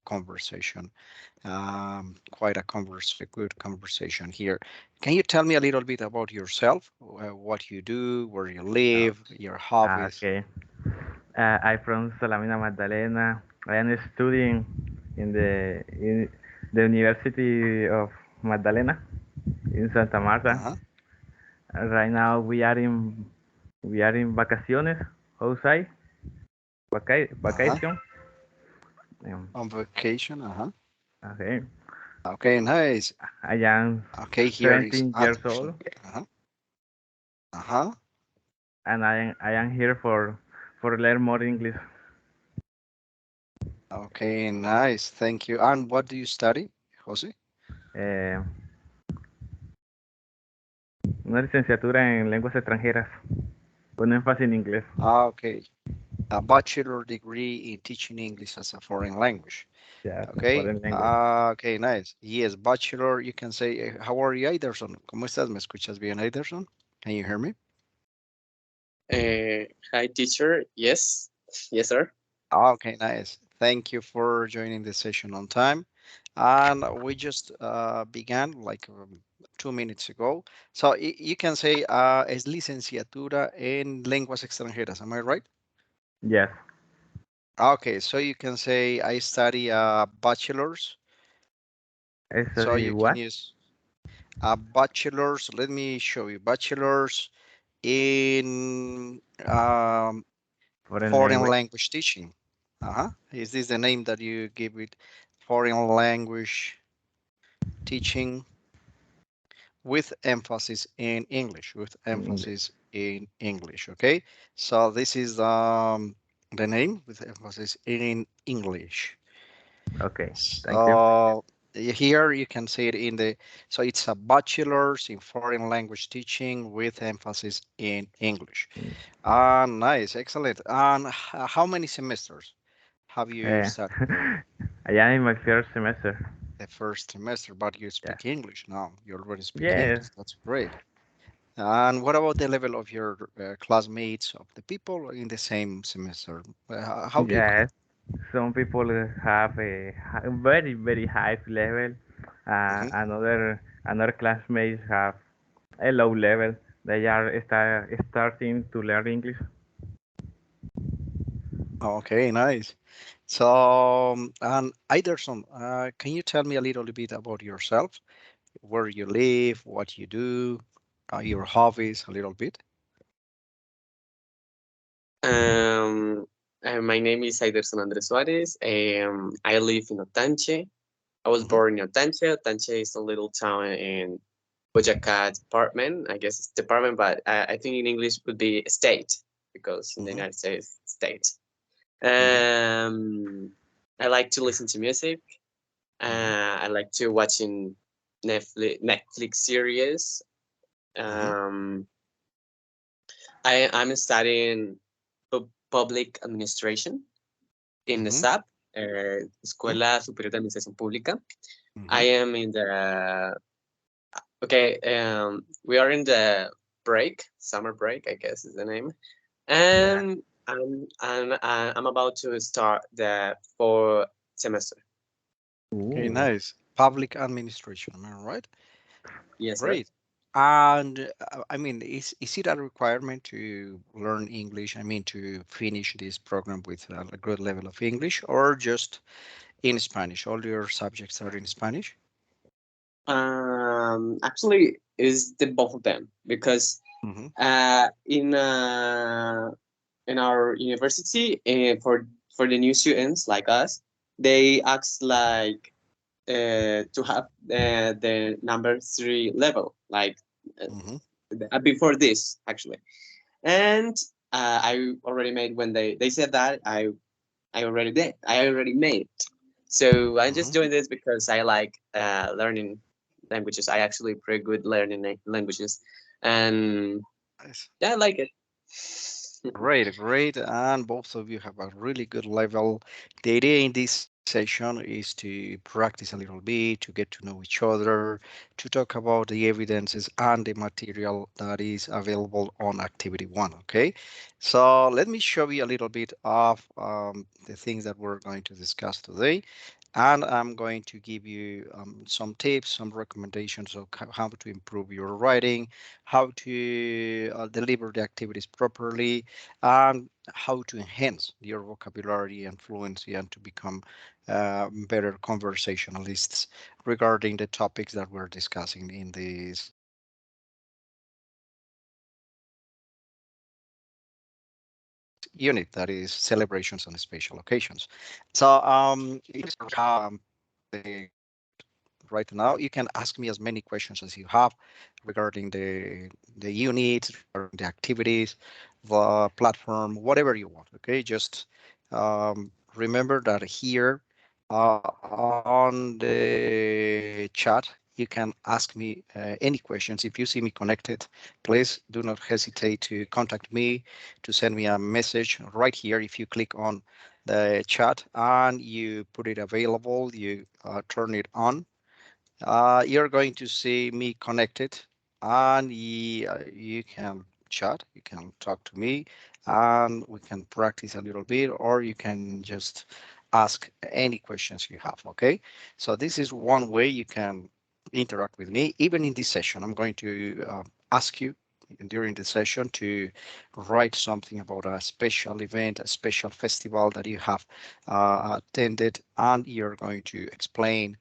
conversation. Quite a good conversation here. Can you tell me a little bit about yourself, what you do, where you Oh, live, your hobbies? okay. I'm from Salamina Magdalena. I am studying in the University of Magdalena in Santa Marta. Uh-huh. Right now we are in vacaciones outside Uh-huh. vacation. Um, On vacation. Uh-huh. okay. Okay, nice. I am Okay, here is 17 years old, Anderson. Uh-huh. Uh-huh. and I am here for learn more English. Okay, nice. Thank you. And what do you study, Jose? Eh, una licenciatura en lenguas extranjeras con énfasis en inglés. Okay. A bachelor degree in teaching English as a foreign language. Ya, Okay. foreign language. Okay, nice. Yes, bachelor, you can say, how are you, Aiderson? ¿Cómo estás? ¿Me escuchas bien, Aiderson? Can you hear me? Hi, teacher. Yes, yes, sir. Okay, nice. Thank you for joining the session on time. And we just began like 2 minutes ago. So you can say es licenciatura en lenguas extranjeras. Am I right? Yes. Okay, so you can say I study bachelor's. So Study you can what? use bachelor's. Let me show you bachelor's in Foreign foreign language. language teaching. Uh-huh. Is this the name that you give it? Foreign language teaching with emphasis in English, with In English. emphasis in English. Okay. So this is the name with emphasis in English. Okay. Thank you. So here you can see it in the, so it's a bachelor's in foreign language teaching with emphasis in English. Mm. Nice, excellent. And how many semesters have you Uh, studied? I am in my first semester. The first semester, but you Yeah. speak English now. You already speak Yes. English. That's great. And what about the level of your classmates, of the people in the same semester? How do you Yes. compare? Some people have a very high level. Mhm. Another classmates have a low level. They are starting to learn English. Okay, nice. So, and Iderson, can you tell me a little bit about yourself, where you live, what you do, your hobbies, a little bit? Um, my name is Aiderson Andres Suarez. I live in Otanche. I was Hmm. born in Otanche. Otanche is a little town in Boyacá department. I guess it's department, but I think in English would be state because in the Hmm. United States, state. Hmm. I like to listen to music. Hmm. I like to watching Netflix series. Hmm. Um, I'm studying public administration in the Hmm. SAP, Escuela Superior de Administración Pública. I Hmm. am in the okay. We are in the break, summer break, I guess is the name, Yeah. and I'm about to start the fourth semester. Okay, Ooh. nice. Public administration, am I right? Yes, sir. Great. And I mean, is it a requirement to learn English? I mean, to finish this program with a good level of English, or just in Spanish? All your subjects are in Spanish? Actually, is the both of them because Hmm. uh, in uh, in our university for the new students like us, they ask like to have the number three level like Hmm. before this actually, and I already made when they said that I already did. I already made it. So I'm just Hmm. doing this because I like learning languages. I actually pretty good learning languages, and Nice. yeah, I like it. Great, great. And both of you have a really good level. The idea in this session is to practice a little bit, to get to know each other, to talk about the evidences and the material that is available on activity one. Okay, so let me show you a little bit of the things that we're going to discuss today. And I'm going to give you some tips, some recommendations of how to improve your writing, how to deliver the activities properly, and how to enhance your vocabulary and fluency and to become better conversationalists regarding the topics that we're discussing in this unit, that is celebrations and special occasions. So the right now. You can ask me as many questions as you have regarding the units, regarding the activities, the platform, whatever you want. Okay, just remember that here on the chat you can ask me any questions. If you see me connected, please do not hesitate to contact me, to send me a message right here. If you click on the chat and you put it available, you turn it on, you're going to see me connected, and you can chat, you can talk to me, and we can practice a little bit, or you can just ask any questions you have. Okay, so this is one way you can interact with me. Even in this session, I'm going to ask you during the session to write something about a special event, a special festival that you have attended, and you're going to explain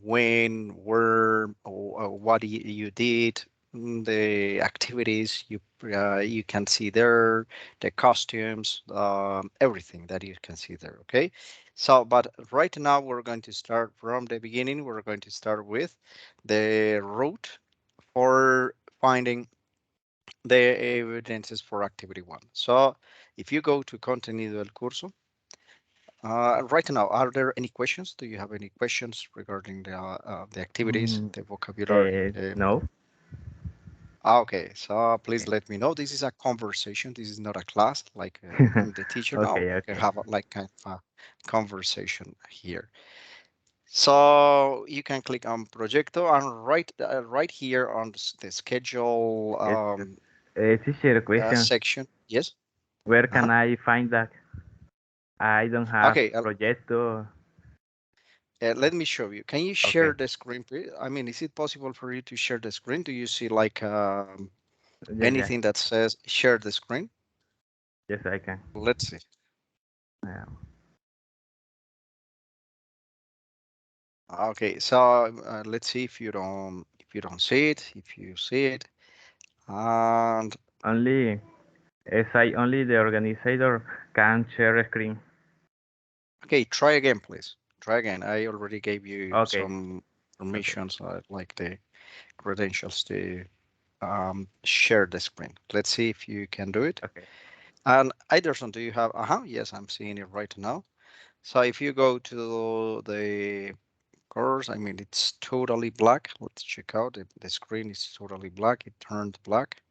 when, where, or what you did, the activities you can see there, the costumes, everything that you can see there. Okay, so but right now we're going to start from the beginning. We're going to start with the route for finding the evidences for activity one. So if you go to contenido del curso, right now, are there any questions? Do you have any questions regarding the activities, Mm, the vocabulary? no. Okay, so please let me know. This is a conversation. This is not a class like I'm the teacher now. Okay, We can okay. have like kind of a conversation here. So you can click on Proyecto and right here on the schedule It's teacher question. section. Yes. Where can Uh-huh. I find that? I don't have Okay. proyecto. Let me show you. Can you share Okay. the screen, please? I mean, is it possible for you to share the screen? Do you see like Yeah, yeah. anything that says share the screen? Yes, I can. Let's see. Yeah. Okay, so let's see if you don't see it, if you see it, and Only as I only the organizer can share a screen. okay, try again, please. Try again. I already gave you Okay. some Okay. permissions, like the credentials to share the screen. Let's see if you can do it. Okay. And Iderson, do you have? Yes, I'm seeing it right now. So if you go to the course, I mean, it's totally black. Let's check out it. The screen is totally black. It turned black.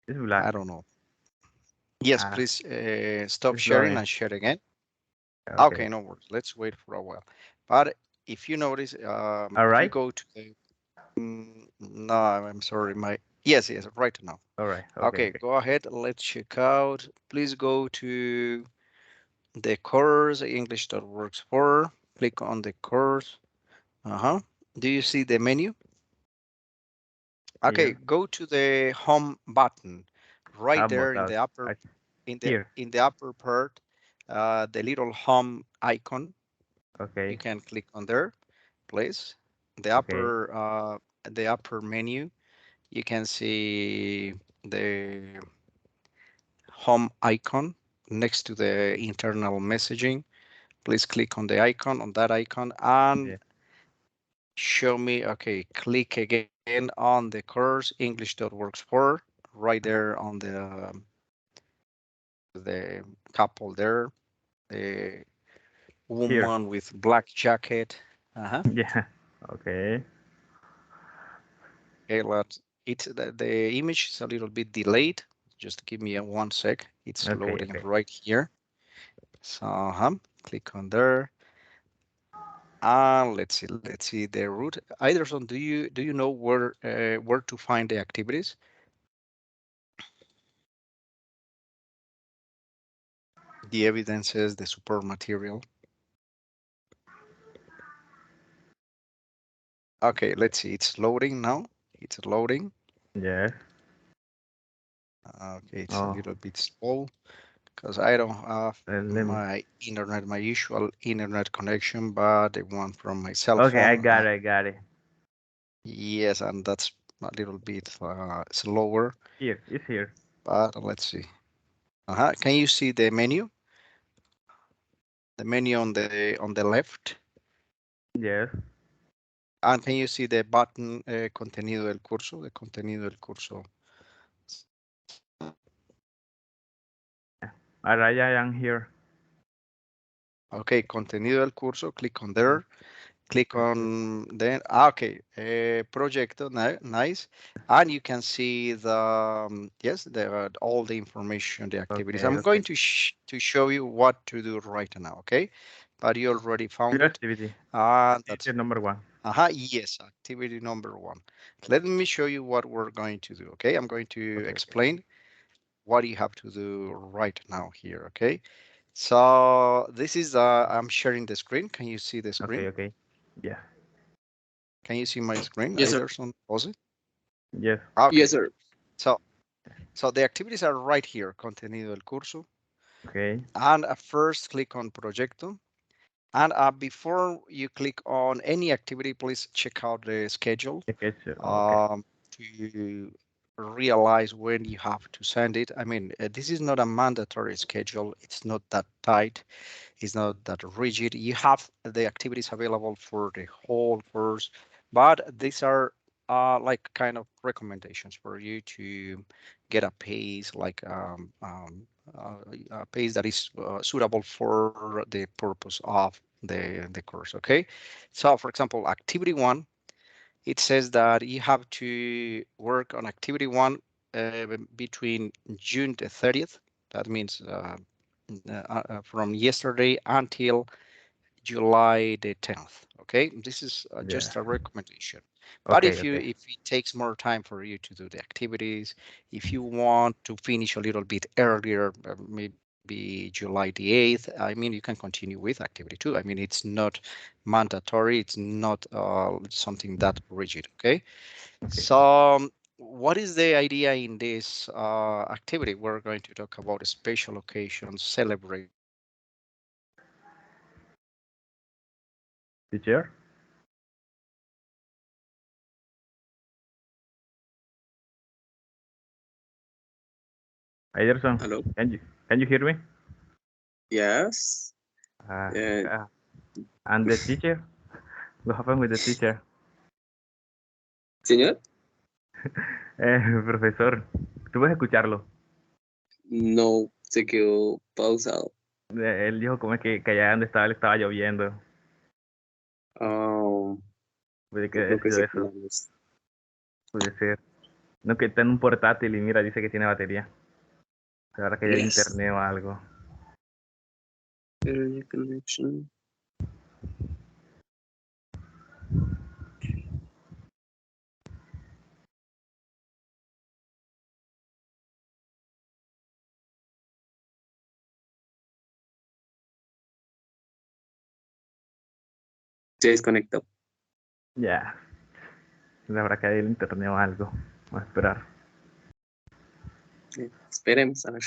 It's I black. don't know. Yes, Ah, please stop it's sharing loading. and share again. Okay. Okay, no worries. Let's wait for a while. But if you notice, All if you right. go to the, no, I'm sorry, yes, right now. All right. Okay. Okay, Okay. go ahead. Let's check out. Please go to the course, English that works for. Click on the course. Uh-huh. Do you see the menu? Okay, Here. go to the home button right there in About the upper uh, in the here. in the upper part, the little home icon. You Okay. can click on there, please. The Okay. upper menu. You can see the home icon next to the internal messaging. Please click on the icon, on that icon, and Yeah. show me. Okay, click again on the course English.works for right Uh-huh. there on the couple there, the Here. woman with black jacket. Uh-huh. Yeah. Okay. Okay, it's the image is a little bit delayed. Just give me a 1 sec. It's Okay. loading Okay. right here. So click on there. Let's see the route. Iderson, do you know where to find the activities? The evidences, the support material. Okay, let's see. It's loading now. It's loading. Yes. Okay, it's a Oh, little bit slow because I don't have let me. my internet, my usual internet connection, but the one from my cell Okay, I phone. got it. I got it. Yes, and that's a little bit slower. Here, it's here. But let's see. Can you see the menu? The menu on the left, Yes. and can you see the button contenido del curso? The contenido del curso. Alright, I am here. Okay, contenido del curso. Click on there. Click Okay. on then. Okay, projecto. Nice, and you can see the yes, the all the information, the activities. Okay. I'm Okay. going to show you what to do right now. Okay, but you already found New it, activity. and This that's is number one. yes, activity number one. Let me show you what we're going to do. Okay, I'm going to Okay. Okay. explain what you have to do right now here. Okay, so this is I'm sharing the screen. Can you see the Okay. screen? Okay. Yes. Can you see my screen? Yes, sir. Either some pause it. Yes. Okay, Yes, sir. so the activities are right here. Contenido del curso, Okay. and first click on Proyecto. And before you click on any activity, please check out the schedule Okay. Okay. um, to realize when you have to send it. I mean, this is not a mandatory schedule. It's not that tight. It's not that rigid. You have the activities available for the whole course, but these are like kind of recommendations for you to get a pace a pace that is suitable for the purpose of the course. Okay, so for example, activity one, it says that you have to work on activity one between June the 30th. That means from yesterday until July the 10th. Okay, this is Yeah. just a recommendation. But Okay. Okay. if it takes more time for you to do the activities, if you want to finish a little bit earlier, maybe July the 8th, I mean, you can continue with activity two. I mean, it's not mandatory. It's not something that rigid. Okay, Okay. so what is the idea in this activity? We're going to talk about special occasions, celebrations, Teacher. Ederson. Hello. Can you hear me? Yes. Uh, Uh, uh, and the teacher. What happened with the teacher? Señor, Profesor. Tú puedes escucharlo. no se quedó pausado. Él dijo como es que allá donde estaba le estaba lloviendo. Um, Puede que yo creo haya que sido se fue eso. la luz. Puede ser. No, que está en un portátil y mira, dice que tiene batería. Ahora que haya Yes. internet o algo. Internet connection. Se desconectó. Ya. Le habrá caído el internet o algo. Vamos a esperar. Esperemos a ver.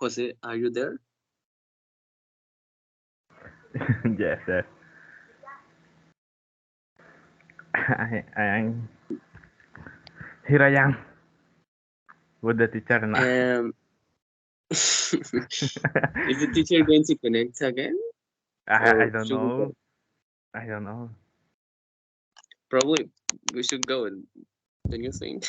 Jose, are you there? Yes, yes. I am here. I am with the teacher now. Um, is the teacher going to connect again, I or don't should we know. go? I don't know. Probably we should go. Don't you think?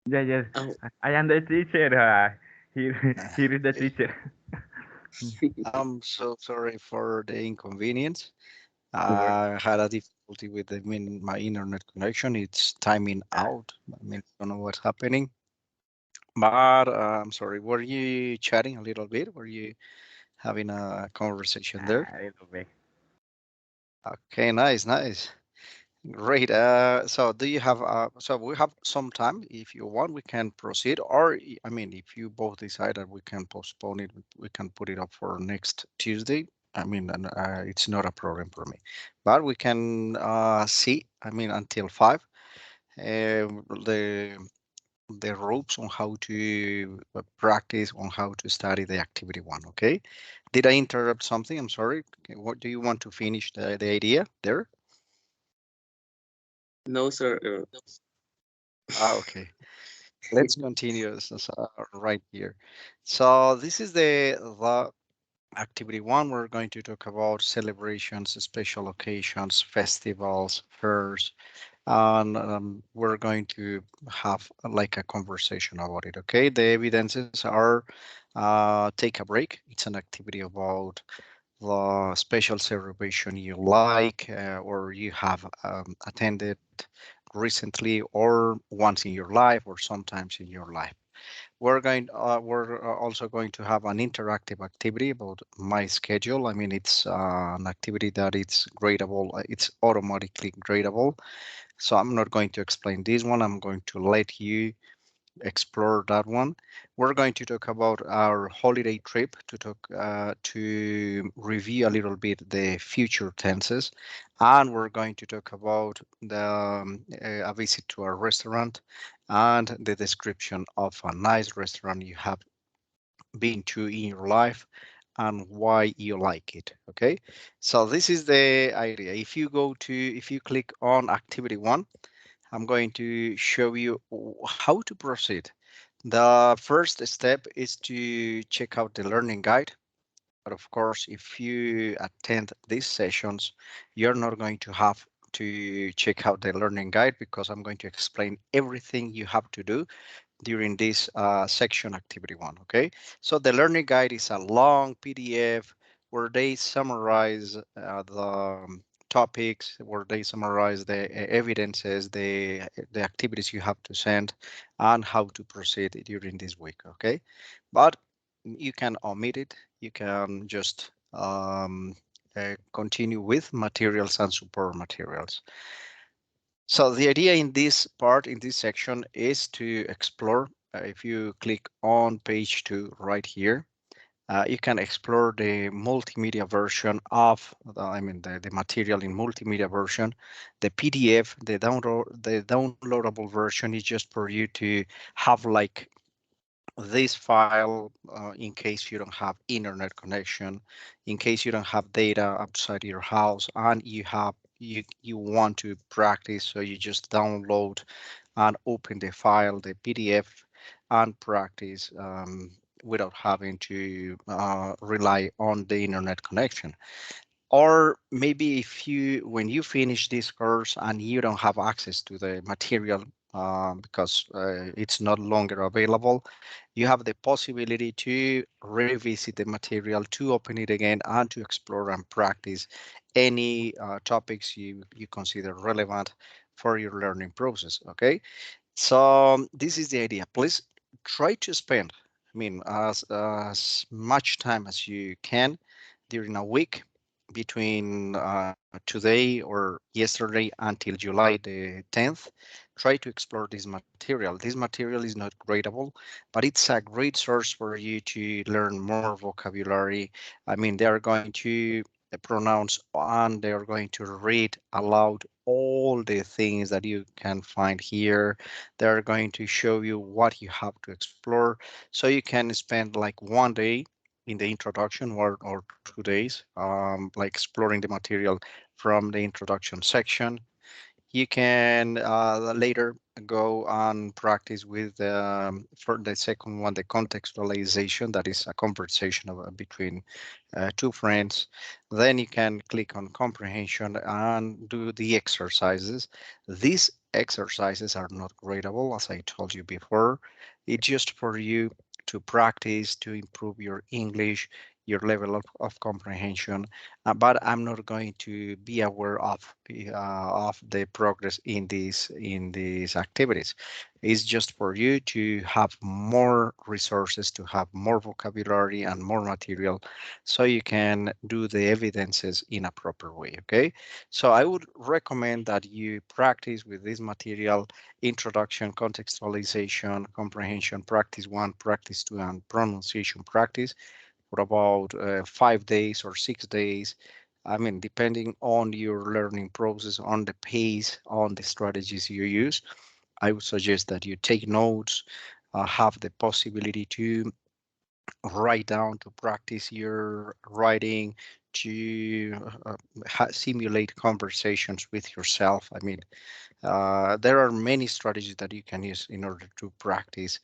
Yeah, yes. Oh, I am the teacher. Here is the teacher. I'm so sorry for the inconvenience. Over. I had a difficulty with my internet connection. It's timing out. I mean, I don't know what's happening. But I'm sorry. Were you chatting a little bit? Were you having a conversation there? A little bit. Okay, nice, nice. Great. So do you have, so we have some time. If you want, we can proceed, or I mean, if you both decide that we can postpone it, we can put it up for next Tuesday. I mean, and, it's not a problem for me, but we can see, I mean, until 5, the ropes on how to practice, on how to study the activity one. Okay. Did I interrupt something? I'm sorry. Okay, what do you want to finish the idea there? no, sir. Okay. Let's continue right here. So this is the activity one. We're going to talk about celebrations, special occasions, festivals, fairs, and we're going to have like a conversation about it. Okay, the evidences are take a break. It's an activity about the special celebration you like or you have attended recently or once in your life or sometimes in your life. We're also going to have an interactive activity about my schedule. I mean, it's an activity that it's gradable. It's automatically gradable. So I'm not going to explain this one. I'm going to let you explore that one. We're going to talk about our holiday trip to review a little bit the future tenses, and we're going to talk about a visit to a restaurant and the description of a nice restaurant you have been to in your life and why you like it. Okay, so this is the idea. If you click on activity one, I'm going to show you how to proceed. The first step is to check out the learning guide. But of course, if you attend these sessions, you're not going to have to check out the learning guide because I'm going to explain everything you have to do during this section activity one. Okay, so the learning guide is a long PDF where they summarize topics, where they summarize the evidences, the activities you have to send, and how to proceed during this week. Okay, but you can omit it. You can just continue with materials and support materials. So the idea in this part, in this section, is to explore. If you click on page 2 right here, you can explore the multimedia version of, the material in multimedia version. The PDF, the downloadable version is just for you to have like this file in case you don't have internet connection, in case you don't have data outside your house, and you want to practice, so you just download and open the file, the PDF, and practice without having to rely on the internet connection. Or maybe if when you finish this course and you don't have access to the material because it's not longer available, you have the possibility to revisit the material, to open it again, and to explore and practice any topics you consider relevant for your learning process. Okay, so this is the idea. Please try to spend, as much time as you can during a week between today or yesterday until July the 10th. Try to explore this material. This material is not gradable, but it's a great source for you to learn more vocabulary. I mean, they are going to the pronouns, and they're going to read aloud all the things that you can find here. They're going to show you what you have to explore. So you can spend like one day in the introduction or 2 days, like exploring the material from the introduction section. You can later go and practice with for the second one, the contextualization, that is a conversation between two friends. Then you can click on comprehension and do the exercises. These exercises are not gradable, as I told you before. It's just for you to practice, to improve your English, your level of comprehension, but I'm not going to be aware of the progress in these activities. It's just for you to have more resources, to have more vocabulary and more material, so you can do the evidences in a proper way. Okay, so I would recommend that you practice with this material: introduction, contextualization, comprehension, practice one, practice two, and pronunciation practice for about 5 days or 6 days. I mean, depending on your learning process, on the pace, on the strategies you use, I would suggest that you take notes, have the possibility to write down, to practice your writing, to simulate conversations with yourself. I mean, there are many strategies that you can use in order to practice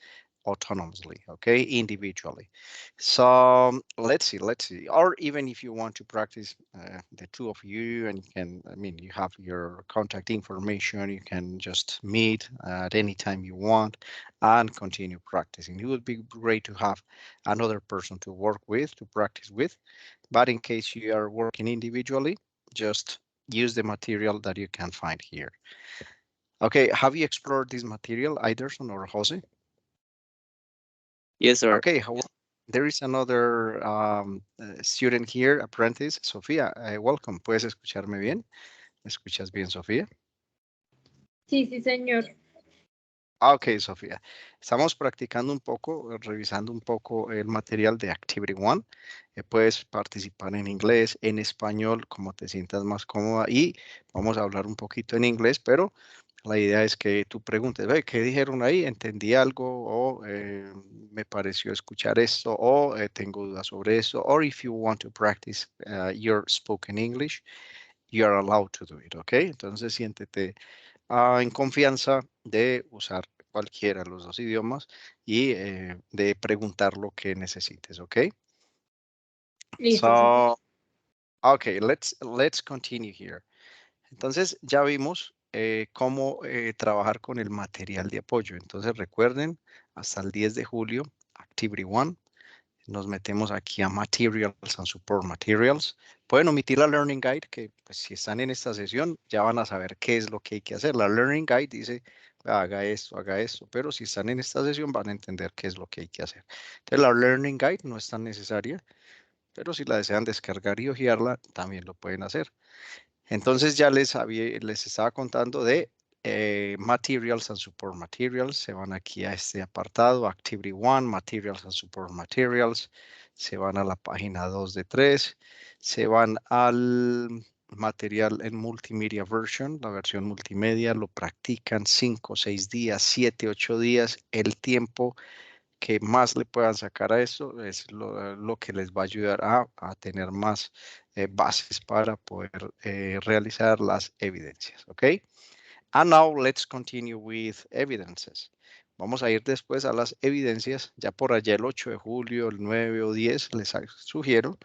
autonomously, okay, individually. So let's see. Or even if you want to practice the two of you, and you can, I mean, you have your contact information, you can just meet at any time you want and continue practicing. It would be great to have another person to work with, to practice with. But in case you are working individually, just use the material that you can find here. Okay, have you explored this material, Iderson or Jose? Yes, sir. Okay, there is another student here, apprentice, Sofía. Welcome. ¿Puedes escucharme bien? ¿Me escuchas bien, Sofía? Sí, sí, señor. Ok, Sofía. Estamos practicando un poco, revisando un poco el material de Activity One. Puedes participar en inglés, en español, como te sientas más cómoda, y vamos a hablar un poquito en inglés, pero la idea es que tú preguntes: "Ve, ¿qué dijeron ahí? ¿Entendí algo?" O me pareció escuchar esto, o tengo dudas sobre eso. Or if you want to practice your spoken English, you are allowed to do it, ¿ok? Entonces siéntete en confianza de usar cualquiera de los dos idiomas y de preguntar lo que necesites, ¿ok? Listo, sí. So, okay, let's continue here. Entonces ya vimos cómo trabajar con el material de apoyo. Entonces recuerden, hasta el 10 de julio, Activity One, nos metemos aquí a Materials and Support Materials. Pueden omitir la Learning Guide, que pues, si están en esta sesión ya van a saber qué es lo que hay que hacer. La Learning Guide dice: haga esto, pero si están en esta sesión van a entender qué es lo que hay que hacer. Entonces la Learning Guide no es tan necesaria, pero si la desean descargar y hojearla, también lo pueden hacer. Entonces ya les estaba contando de Materials and Support Materials. Se van aquí a este apartado, Activity One, Materials and Support Materials. Se van a la página 2 de 3. Se van al material en Multimedia Version, la versión multimedia. Lo practican 5, 6 días, 7, 8 días. El tiempo que más le puedan sacar a eso es lo que les va a ayudar a tener más bases para poder realizar las evidencias. ¿Ok? And now let's continue with evidences. Vamos a ir después a las evidencias. Ya por allá el 8 de julio, el 9 o 10, les sugiero,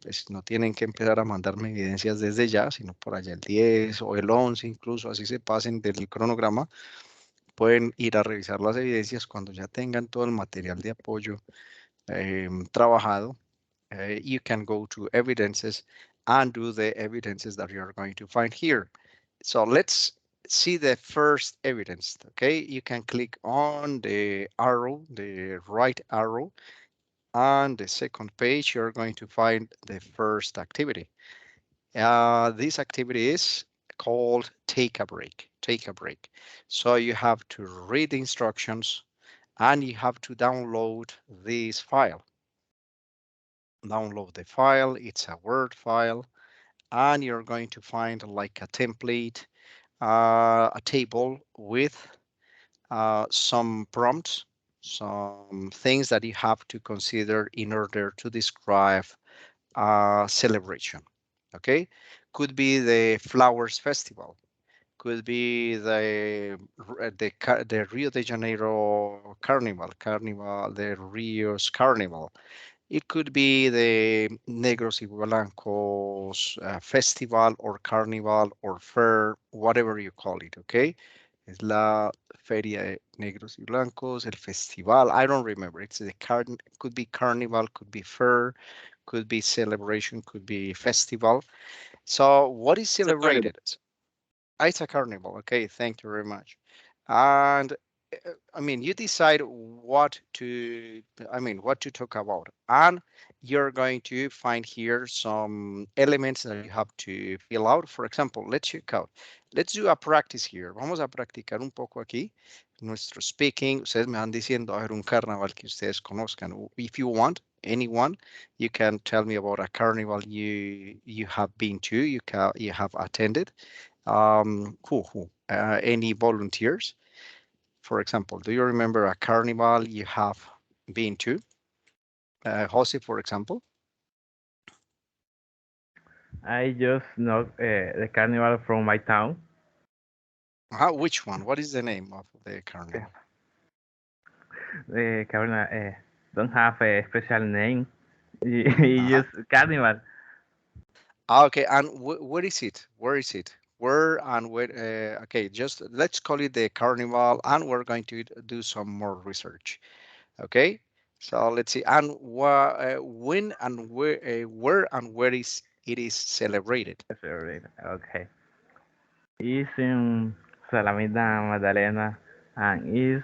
pues no tienen que empezar a mandarme evidencias desde ya, sino por allá el 10 o el 11, incluso así se pasen del cronograma. Pueden ir a revisar las evidencias cuando ya tengan todo el material de apoyo trabajado. You can go to evidences and do the evidences that you're going to find here. So let's see the first evidence. Okay, you can click on the arrow, the right arrow. On the second page, you're going to find the first activity. This activity is called take a break. Take a break. So you have to read the instructions and you have to download this file. Download the file. It's a Word file. and you're going to find like a template, a table with some prompts, some things that you have to consider in order to describe a celebration. Okay, could be the flowers festival, could be the Rio de Janeiro carnival, the Rio's carnival. It could be the Negros y Blancos festival or carnival or fair, whatever you call it. Okay, es la Feria de Negros y Blancos, el festival. I don't remember. It's the could be carnival, could be fair, could be celebration, could be festival. So what is It's a carnival. celebrated? It's a carnival. Okay, thank you very much. And I mean, you decide what to talk about. And you're going to find here some elements that you have to fill out. For example, let's check out. Let's do a practice here. Vamos a practicar un poco aquí. Nuestro speaking, ustedes me van diciendo, a ver, un carnaval que ustedes conozcan. If you want, anyone, you can tell me about a carnival you have been to, you have attended. Any volunteers? For example, do you remember a carnival you have been to? Jose, for example. I just know the carnival from my town. Which one? What is the name of the Okay. carnival? The carnival don't have a special name. It's Uh-huh. just carnival. Okay, and where is it? Where is it? Where and where? Okay, just let's call it the carnival, and we're going to do some more research. Okay, so let's see. And when and where and where is it is celebrated? Okay. It's in Salamina, Magdalena, and is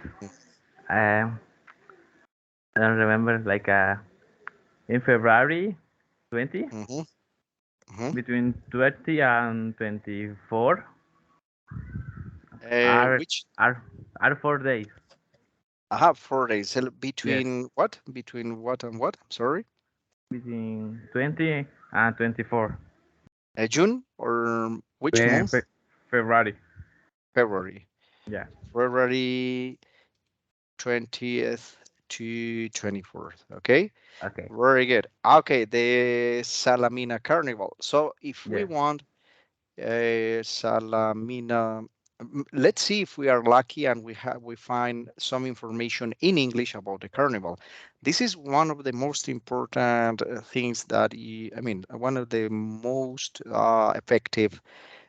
um I don't remember like in February 20 Mm-hmm, mm-hmm. between 20 and 24 are Which are are 4 days. I have 4 days. Yes, Between what? Between what and what? Sorry. between 20 and 24. June or which Fe- month? fe- February. February. Yeah. February 20th to 24th. Okay. Okay. Very good. Okay. The Salamina Carnival. So if we Yes. want Salamina. Let's see if we are lucky and we find some information in English about the carnival. This is one of the most important things that I mean, one of the most effective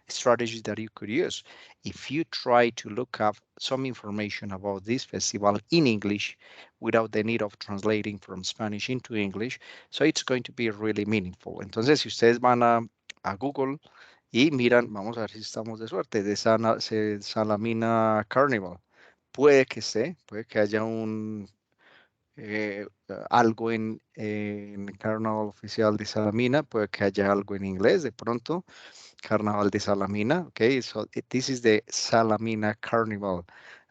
strategies that you could use. If you try to look up some information about this festival in English without the need of translating from Spanish into English, so it's going to be really meaningful. Entonces, si ustedes van a Google y miran, vamos a ver si estamos de suerte, de Salamina Carnival. Puede que haya algo en Carnaval Oficial de Salamina, puede que haya algo en inglés de pronto, Carnaval de Salamina, okay, so this is the Salamina Carnival.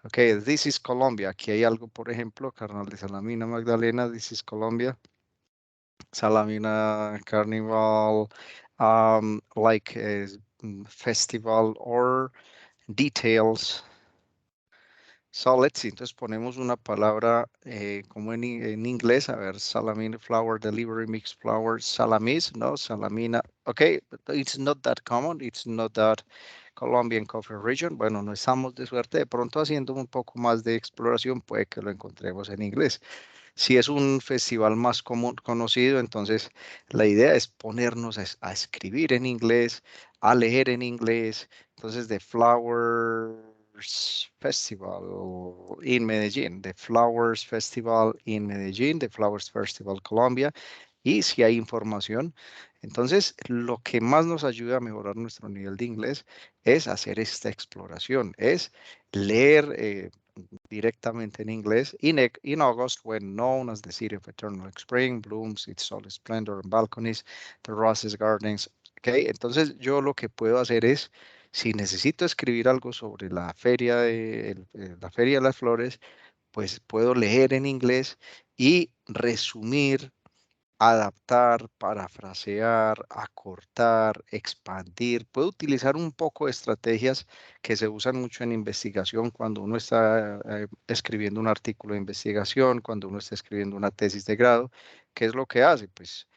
Okay, this is Colombia. Aquí hay algo, por ejemplo, Carnaval de Salamina Magdalena, this is Colombia. Salamina Carnival, like a festival or details. So let's see, entonces ponemos una palabra como en inglés, a ver, salamina flour, delivery mixed flour, salamis, no, salamina, okay, but it's not that common, it's not that Colombian coffee region, bueno, no estamos de suerte, de pronto haciendo un poco más de exploración puede que lo encontremos en inglés. Si es un festival más común, conocido, entonces la idea es ponernos a escribir en inglés, a leer en inglés. Entonces, The Flowers Festival in Medellín, The Flowers Festival in Medellín, The Flowers Festival Colombia. Y si hay información, entonces lo que más nos ayuda a mejorar nuestro nivel de inglés es hacer esta exploración, es leer directamente en inglés. In August, when known as the city of eternal spring, blooms its all splendor and balconies, terraces, gardens. Okay, entonces yo lo que puedo hacer es, si necesito escribir algo sobre la feria de las flores, pues puedo leer en inglés y resumir adaptar, parafrasear, acortar, expandir. Puede utilizar un poco de estrategias que se usan mucho en investigación cuando uno está escribiendo un artículo de investigación, cuando uno está escribiendo una tesis de grado. ¿Qué es lo que hace? Pues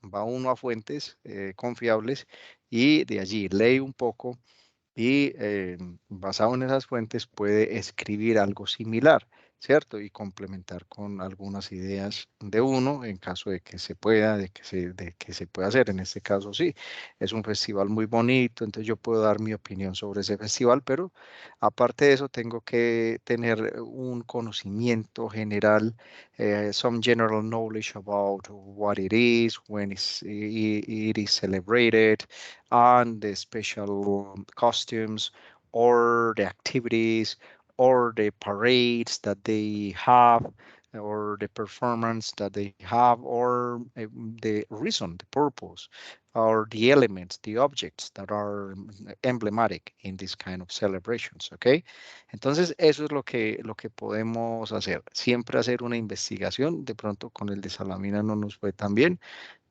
va uno a fuentes confiables y de allí lee un poco y basado en esas fuentes puede escribir algo similar, ¿cierto? Y complementar con algunas ideas de uno en caso de que se pueda, de que se pueda hacer. En este caso, sí, es un festival muy bonito, entonces yo puedo dar mi opinión sobre ese festival, pero aparte de eso tengo que tener un conocimiento general, some general knowledge about what it is, when it is celebrated, and the special costumes or the activities or the parades that they have or the performance that they have or the reason, the purpose or the elements, the objects that are emblematic in this kind of celebrations, ¿ok? Entonces, eso es lo que podemos hacer. Siempre hacer una investigación. De pronto con el de Salamina no nos fue tan bien.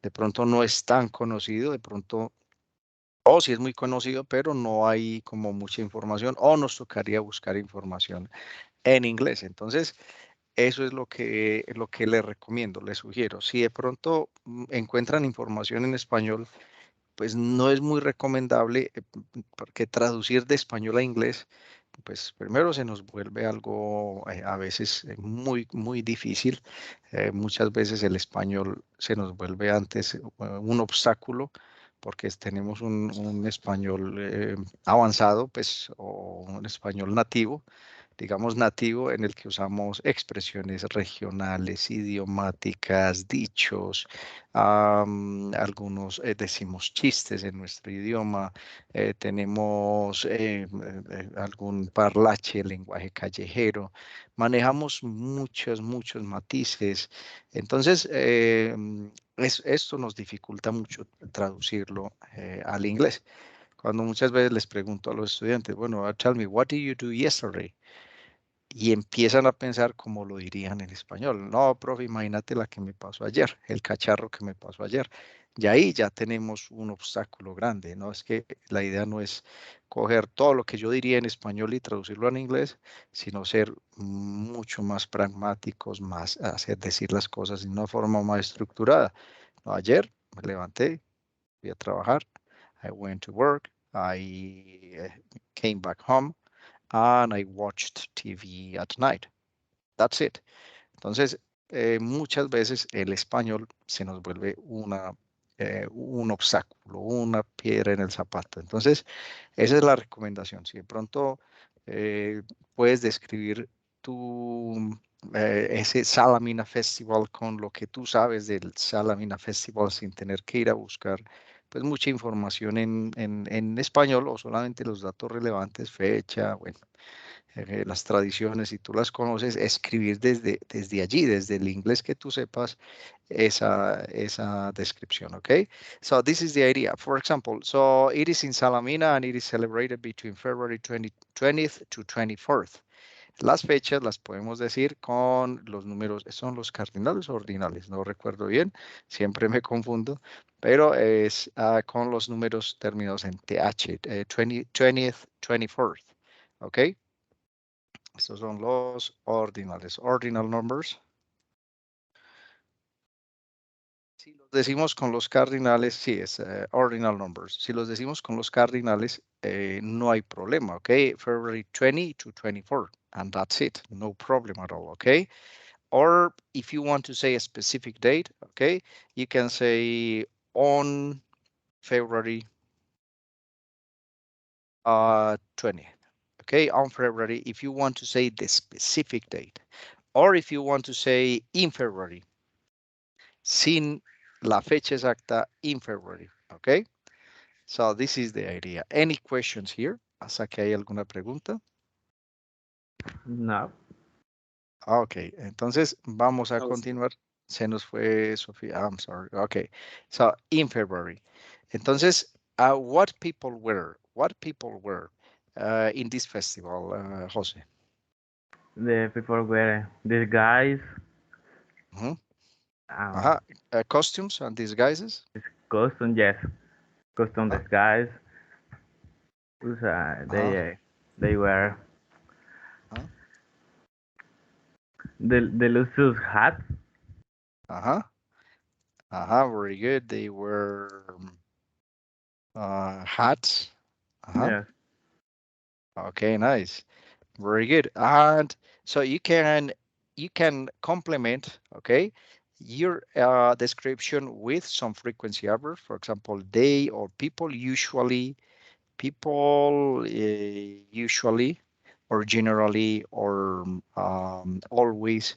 De pronto no es tan conocido. De pronto o si es muy conocido, pero no hay como mucha información, o nos tocaría buscar información en inglés. Entonces, eso es lo que les recomiendo, les sugiero. Si de pronto encuentran información en español, pues no es muy recomendable porque traducir de español a inglés, pues primero se nos vuelve algo a veces muy difícil. Muchas veces el español se nos vuelve antes un obstáculo porque tenemos un español avanzado, pues, o un español nativo, digamos nativo, en el que usamos expresiones regionales, idiomáticas, dichos, algunos decimos chistes en nuestro idioma, tenemos algún parlache, lenguaje callejero, manejamos muchos matices. Entonces, esto nos dificulta mucho traducirlo al inglés. Cuando muchas veces les pregunto a los estudiantes, bueno, tell me, what did you do yesterday? Y empiezan a pensar como lo dirían en español. No, profe, imagínate la que me pasó ayer, el cacharro que me pasó ayer. Y ahí ya tenemos un obstáculo grande, ¿no? Es que la idea no es coger todo lo que yo diría en español y traducirlo en inglés, sino ser mucho más pragmáticos, más hacer decir las cosas de una forma más estructurada. No, ayer me levanté, fui a trabajar, I went to work, I came back home and I watched TV at night. That's it. Entonces, muchas veces el español se nos vuelve un obstáculo, una piedra en el zapato. Entonces, esa es la recomendación. Si de pronto eh, puedes describir tu, ese Salamina Festival con lo que tú sabes del Salamina Festival sin tener que ir a buscar pues mucha información en español o solamente los datos relevantes, fecha, bueno, las tradiciones, si tú las conoces, escribir desde allí, desde el inglés que tú sepas, esa descripción, ¿ok? So this is the idea. For example, so it is in Salamina and it is celebrated between February 20th to 24th. Las fechas las podemos decir con los números, ¿son los cardinales o ordinales? No recuerdo bien, siempre me confundo, pero es con los números terminados en TH, 20, 20th, 24th, ¿ok? Estos son los ordinales, ordinal numbers. Si los decimos con los cardinales, sí, es ordinal numbers. Si los decimos con los cardinales, no hay problema, ¿ok? February 20 to 24, and that's it. No problem at all, ¿ok? Or if you want to say a specific date, ¿ok? You can say on February 20th, ¿ok? On February, if you want to say the specific date. Or if you want to say in February, sin la fecha exacta in February. Okay, so this is the idea. Any questions here? ¿Hasta que hay alguna pregunta? No. Ok, entonces vamos a Also, continuar. Se nos fue Sofía. I'm sorry. Okay, so in February. Entonces, what people were? What people were in this festival, Jose? The people were these guys. Ujú. Um, Ajá. costumes and disguises. It's custom, yes, custom Uh, disguise. uh, They wear uh, the luxus hats. uh-huh. Uh-huh. Very good. They were hats. Uh-huh. Yes, Okay, nice. Very good. And so you can complement, okay, your description with some frequency adverbs. For example, they or people usually or generally or always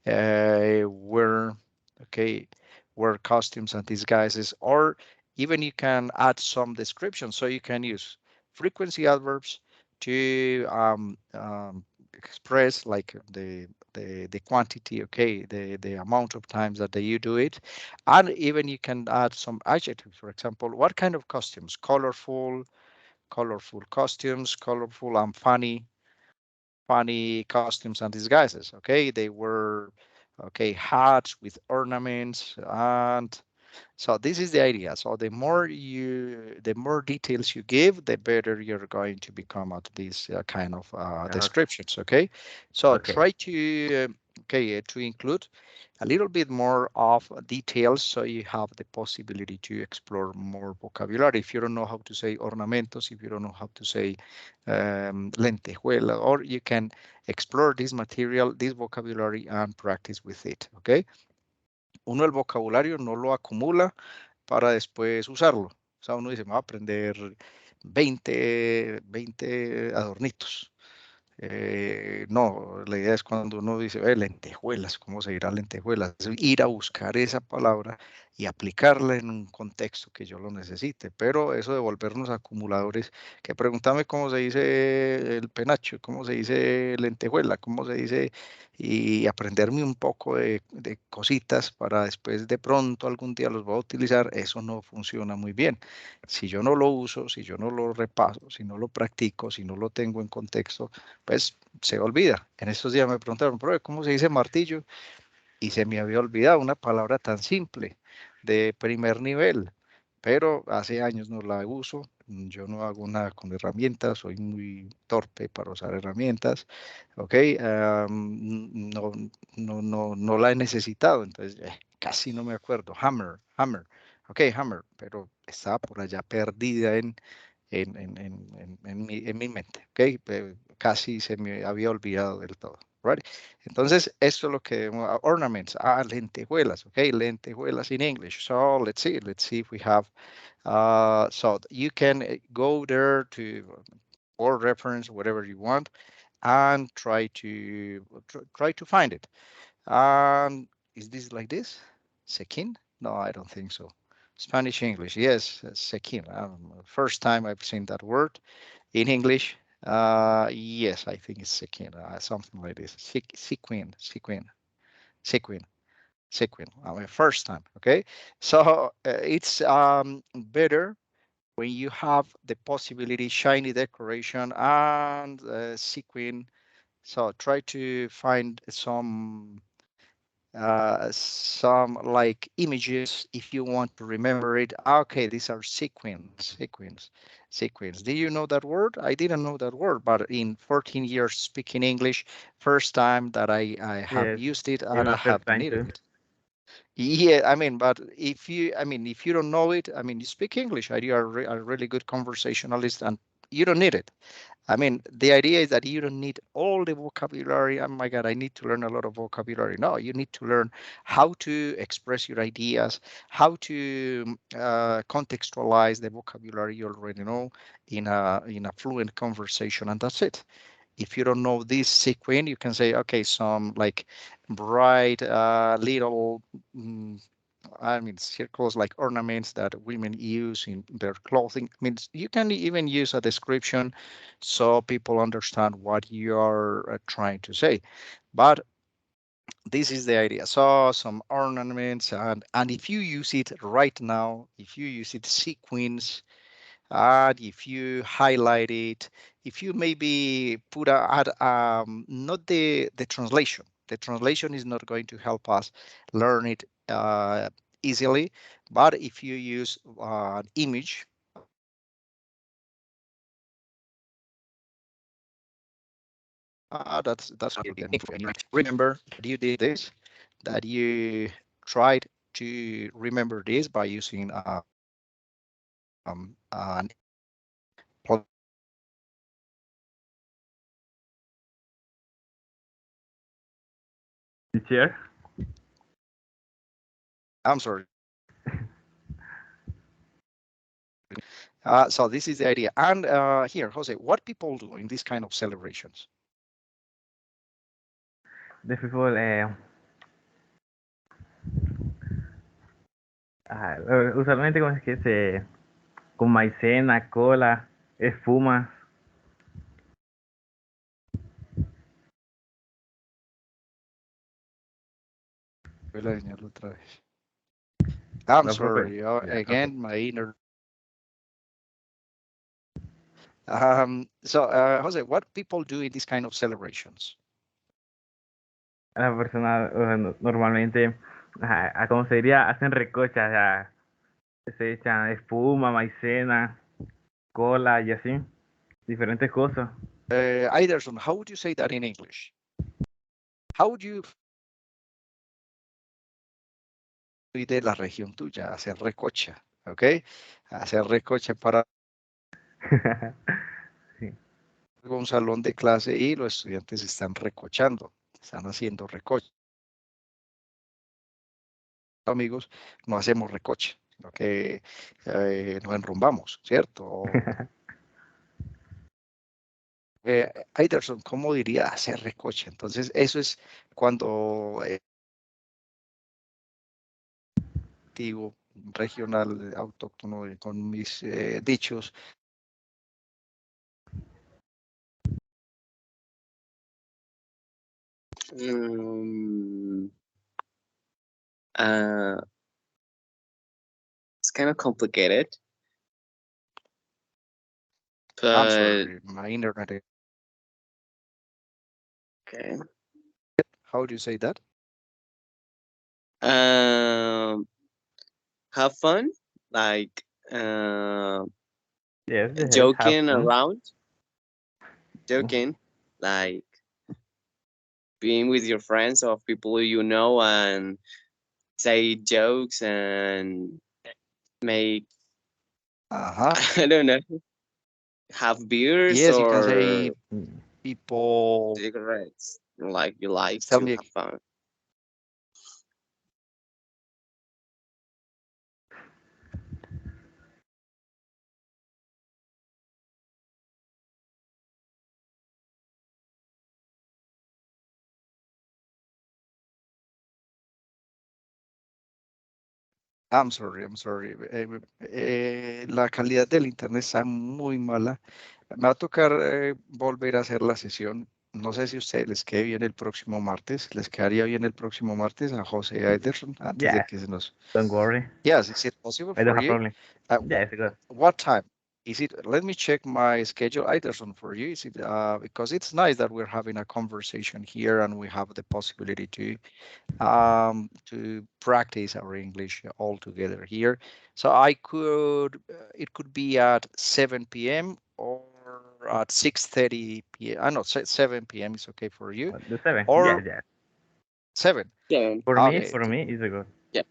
wear, okay, wear costumes and disguises, or even you can add some description, so you can use frequency adverbs to express like the quantity, okay, the amount of times that you do it. And even you can add some adjectives. For example, what kind of costumes? Colorful costumes, colorful and funny costumes and disguises. Okay, they were, okay, hats with ornaments. And so this is the idea. So the more details you give, the better you're going to become at these kind of okay, descriptions. Okay, so okay, try to okay to include a little bit more of details, so you have the possibility to explore more vocabulary. If you don't know how to say ornamentos, if you don't know how to say lentejuela, or you can explore this material, this vocabulary, and practice with it. Okay, uno el vocabulario no lo acumula para después usarlo. O sea, uno dice, me va a aprender 20 adornitos. No, la idea es cuando uno dice, lentejuelas, ¿cómo se dirá lentejuelas? Ir a buscar esa palabra y aplicarla en un contexto que yo lo necesite. Pero eso de volvernos acumuladores, que pregúntame cómo se dice el penacho, cómo se dice lentejuela, cómo se dice, y aprenderme un poco de cositas para después de pronto algún día los voy a utilizar, eso no funciona muy bien. Si yo no lo uso, si yo no lo repaso, si no lo practico, si no lo tengo en contexto, pues se olvida. En estos días me preguntaron, profe, ¿cómo se dice martillo? Y se me había olvidado una palabra tan simple de primer nivel, pero hace años no la uso. Yo no hago nada con herramientas, soy muy torpe para usar herramientas, ¿ok? No, no la he necesitado, entonces casi no me acuerdo. Hammer, ok, hammer, pero estaba por allá perdida en mi mente, ¿ok? Casi se me había olvidado del todo, right? Entonces, esto es lo que ornaments, lentejuelas, okay, lentejuelas in English. So let's see if we have, so you can go there to or reference whatever you want and try to find it. And is this like this? Sekin? No, I don't think so. Spanish English, yes, sekin. First time I've seen that word in English. Yes, I think it's sekin, something like this. Sequin, sequin. First time. Okay, so it's better when you have the possibility shiny decoration and sequin. So try to find some like images if you want to remember it. Okay, these are sequins. Do you know that word? I didn't know that word, but in 14 years speaking English, first time that I have yes. used it In and my I first have time needed too. it. Yeah, I mean, but if you don't know it, I mean, you speak English, right? You are a really good conversationalist, and you don't need it. I mean, the idea is that you don't need all the vocabulary. Oh my God, I need to learn a lot of vocabulary. No, you need to learn how to express your ideas, how to contextualize the vocabulary you already know in a fluent conversation, and that's it. If you don't know this sequence, you can say, okay, some like bright little mm, I mean, circles like ornaments that women use in their clothing. I mean, you can even use a description so people understand what you are trying to say. But this is the idea. So some ornaments, and if you use it right now, if you use it sequence, and if you highlight it, if you maybe add not the translation. The translation is not going to help us learn it easily. But if you use an image, that's remember that you did this, that you tried to remember this by using an Teacher, I'm sorry. So this is the idea. And here, Jose, what people do in these kind of celebrations? the people, usualmente como es que con maicena, cola, espuma. Voy a enseñarlo otra vez. I'm No, profe. sorry. Yeah, okay. Again, my inner. So, Jose, what people do in these kind of celebrations? Las personas normalmente, ¿cómo se diría? Hacen recocha, o sea, se echan espuma, maicena, cola y así, diferentes cosas. Iderson, how would you say that in English? How would you de la región tuya, hacer recocha, ¿ok? Hacer recocha para Sí. un salón de clase y los estudiantes están recochando, están haciendo recocha. Amigos, no hacemos recocha, sino que nos enrumbamos, ¿cierto? Iderson, ¿cómo diría hacer recocha? Entonces, eso es cuando digo regional, autóctono, con mis dichos. Um, uh, it's kind of complicated, I'm but sorry, my internet. okay. How do you say that? Um, have fun, like Yes, yes, have joking fun. around, joking, like being with your friends or people you know and say jokes and make Uh-huh. I don't know, have beers Yes, you can say or people. cigarettes. Like you like Tell to me have fun. I'm sorry, I'm sorry. La calidad del internet está muy mala. Me va a tocar volver a hacer la sesión. No sé si a ustedes les quede bien el próximo martes. ¿Les quedaría bien el próximo martes a José y a Ederson antes de Yes, que se nos... don't worry. Yes, is it possible I don't for have you? problem. What, Yes, good. what time? Is it? Let me check my schedule, Ederson, for you. Is it because it's nice that we're having a conversation here and we have the possibility to practice our English all together here. So I could, it could be at 7 p.m. or at 6:30 p.m. I know 7 p.m. is okay for you, The 7. Yes, or yes. 7. Yeah, Okay, For me, it's good. yeah,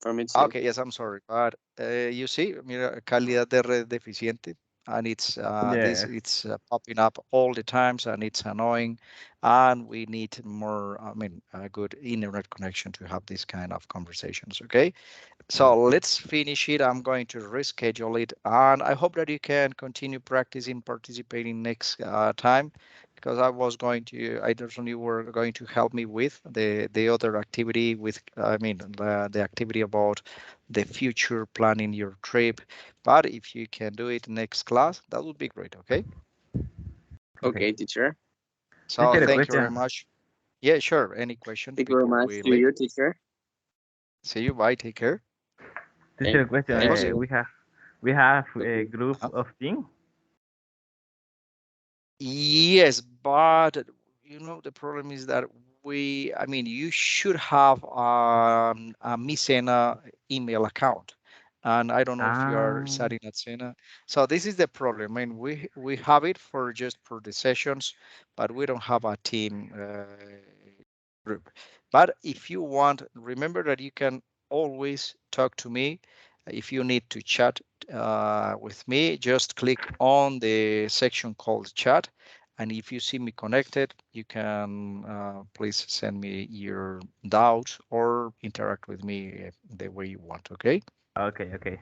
for me too. okay, yes, I'm sorry, but you see, mira, calidad de red deficiente, and it's this Yes. it's popping up all the times, and it's annoying, and we need more. I mean, a good internet connection to have this kind of conversations. Okay. So let's finish it. I'm going to reschedule it, and I hope that you can continue practicing, participating next time, because I was going to, I definitely were going to help me with the other activity with, I mean, the activity about the future planning your trip. But if you can do it next class, that would be great. Okay. Okay. Okay, teacher. So Teacher, a thank you very question. much. Yeah, sure. Any question Thank you very before much we to leave? you, teacher. See you. Bye. Take care. Teacher, a question. Thank Jose. you. We have Thank a you. group Uh-huh. of team. Yes, but you know the problem is that I mean, you should have a Micena email account. And I don't know if you are Ah, studying at Sena. So this is the problem. I mean, we have it for just for the sessions, but we don't have a team group. But if you want, remember that you can always talk to me. If you need to chat with me, just click on the section called chat. And if you see me connected, you can please send me your doubts or interact with me the way you want. Okay. okay, okay.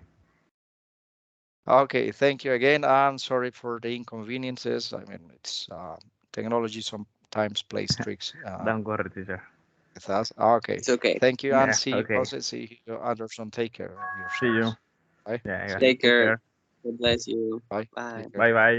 Okay. Thank you again. I'm sorry for the inconveniences. I mean, it's technology sometimes plays tricks Don't worry, teacher. with us. Okay. It's okay. Thank you and Yeah, see you, okay. Jose. See you, Anderson. Take care of See you. yourselves. Bye. Yeah, yeah. See you. Take Take care. care. God bless you. Bye. Bye. Take care. Bye bye.